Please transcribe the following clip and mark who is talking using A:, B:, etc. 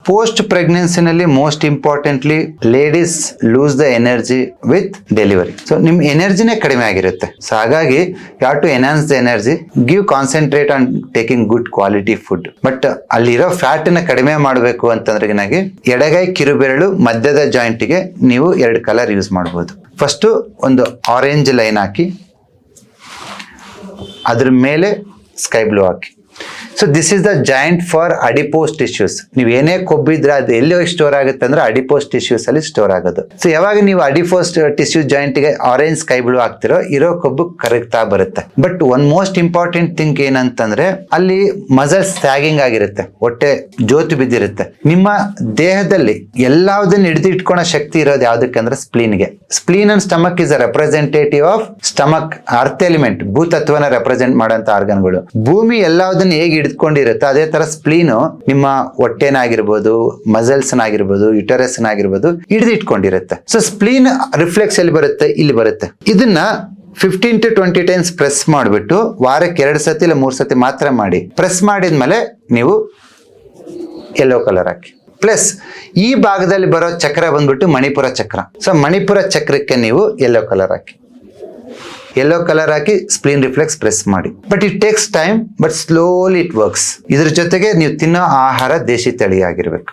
A: Post ಪ್ರೆಗ್ನೆನ್ಸಿನಲ್ಲಿ most importantly ladies lose the energy with delivery. So ನಿಮ್ ಎನರ್ಜಿನೇ ಕಡಿಮೆ ಆಗಿರುತ್ತೆ. ಸೊ ಹಾಗಾಗಿ you to enhance the energy, give concentrate on taking good quality food. But ಅಲ್ಲಿರೋ fat ನ ಕಡಿಮೆ ಮಾಡಬೇಕು ಅಂತಂದ್ರೆ ನನಗೆ ಎಡಗೈ ಕಿರುಬೆರಳು ಮಧ್ಯದ ಜಾಯಿಂಟ್ ಗೆ ನೀವು 2 ಕಲರ್ ಯೂಸ್ ಮಾಡಬಹುದು. ಫಸ್ಟ್ ಒಂದು ಆರೆಂಜ್ ಲೈನ್ ಹಾಕಿ, ಅದ್ರ ಮೇಲೆ sky blue hockey. So this is the joint for adipose tissues. ನೀವು ಏನೇ ಕೊಬ್ಬಿದ್ರೆ ಅದು ಎಲ್ಲಿ ಸ್ಟೋರ್ ಆಗುತ್ತೆ ಅಂದ್ರೆ ಅಡಿಪೋಸ್ ಟಿಶ್ಯೂಸ್ ಅಲ್ಲಿ ಸ್ಟೋರ್ ಆಗೋದು. ಸೊ ಯಾವಾಗ ನೀವು ಅಡಿಪೋಸ್ ಟಿಶ್ಯೂ ಜಾಯಿಂಟ್ ಗೆ ಆರೆಂಜ್ ಸ್ಕೈ ಬ್ಲೂ ಹಾಕ್ತಿರೋ ಇರೋ ಕೊಬ್ಬು ಕರಗ್ತಾ ಬರುತ್ತೆ. But one most important thing ಏನಂತಂದ್ರೆ ಅಲ್ಲಿ ಮಸಲ್ಸ್ ಸ್ಯಾಗಿಂಗ್ ಆಗಿರುತ್ತೆ, ಹೊಟ್ಟೆ ಜೋತು ಬಿದ್ದಿರುತ್ತೆ. ನಿಮ್ಮ ದೇಹದಲ್ಲಿ ಎಲ್ಲದನ್ನ ಹಿಡಿದು ಇಟ್ಕೊಳೋ ಶಕ್ತಿ ಇರೋದು ಯಾವ್ದಕ್ಕೆ ಅಂದ್ರೆ ಸ್ಪ್ಲೀನ್ಗೆ. Spleen and stomach is a representative of stomach, earth element, ಭೂತತ್ವನ ರೆಪ್ರೆಸೆಂಟ್ ಮಾಡೋಂತ ಆರ್ಗನ್ಗಳು. ಭೂಮಿ ಎಲ್ಲದನ್ನ ಹೇಗೆ ಹಿಡಿದುಕೊಂಡಿರುತ್ತೆ ಅದೇ ತರ ಸ್ಪ್ಲೀನು ನಿಮ್ಮ ಹೊಟ್ಟೆನಾಗಿರ್ಬೋದು, ಮಸಲ್ಸ್ ನಾಗಿರ್ಬೋದು, ಯುಟರಸ್ ನಾಗಿರ್ಬೋದು ಹಿಡಿದು ಇಟ್ಕೊಂಡಿರುತ್ತೆ. ಸೊ ಸ್ಪ್ಲೀನ್ ರಿಫ್ಲೆಕ್ಸ್ ಎಲ್ಲಿ ಬರುತ್ತೆ? ಇಲ್ಲಿ ಬರುತ್ತೆ. ಇದನ್ನ 15 to 20 ಟೈಮ್ಸ್ ಪ್ರೆಸ್ ಮಾಡಿಬಿಟ್ಟು ವಾರಕ್ಕೆ 2 ಸತಿ ಇಲ್ಲ 3 ಸತಿ ಮಾತ್ರ ಮಾಡಿ. ಪ್ರೆಸ್ ಮಾಡಿದ್ಮೇಲೆ ನೀವು ಯೆಲ್ಲೋ ಕಲರ್ ಹಾಕಿ. ಪ್ಲಸ್ ಈ ಭಾಗದಲ್ಲಿ ಬರೋ ಚಕ್ರ ಬಂದ್ಬಿಟ್ಟು ಮಣಿಪುರ ಚಕ್ರ. ಸೊ ಮಣಿಪುರ ಚಕ್ರಕ್ಕೆ ನೀವು ಯೆಲ್ಲೋ ಕಲರ್ ಹಾಕಿ. ಯೆಲ್ಲೋ ಕಲರ್ ಹಾಕಿ ಸ್ಪ್ಲೀನ್ ರಿಫ್ಲೆಕ್ಸ್ ಪ್ರೆಸ್ ಮಾಡಿ. But it takes time, but slowly it works. ಇದ್ರ ಜೊತೆಗೆ ನೀವು ತಿನ್ನೋ ಆಹಾರ ದೇಶಿ ತಳಿ ಆಗಿರ್ಬೇಕು.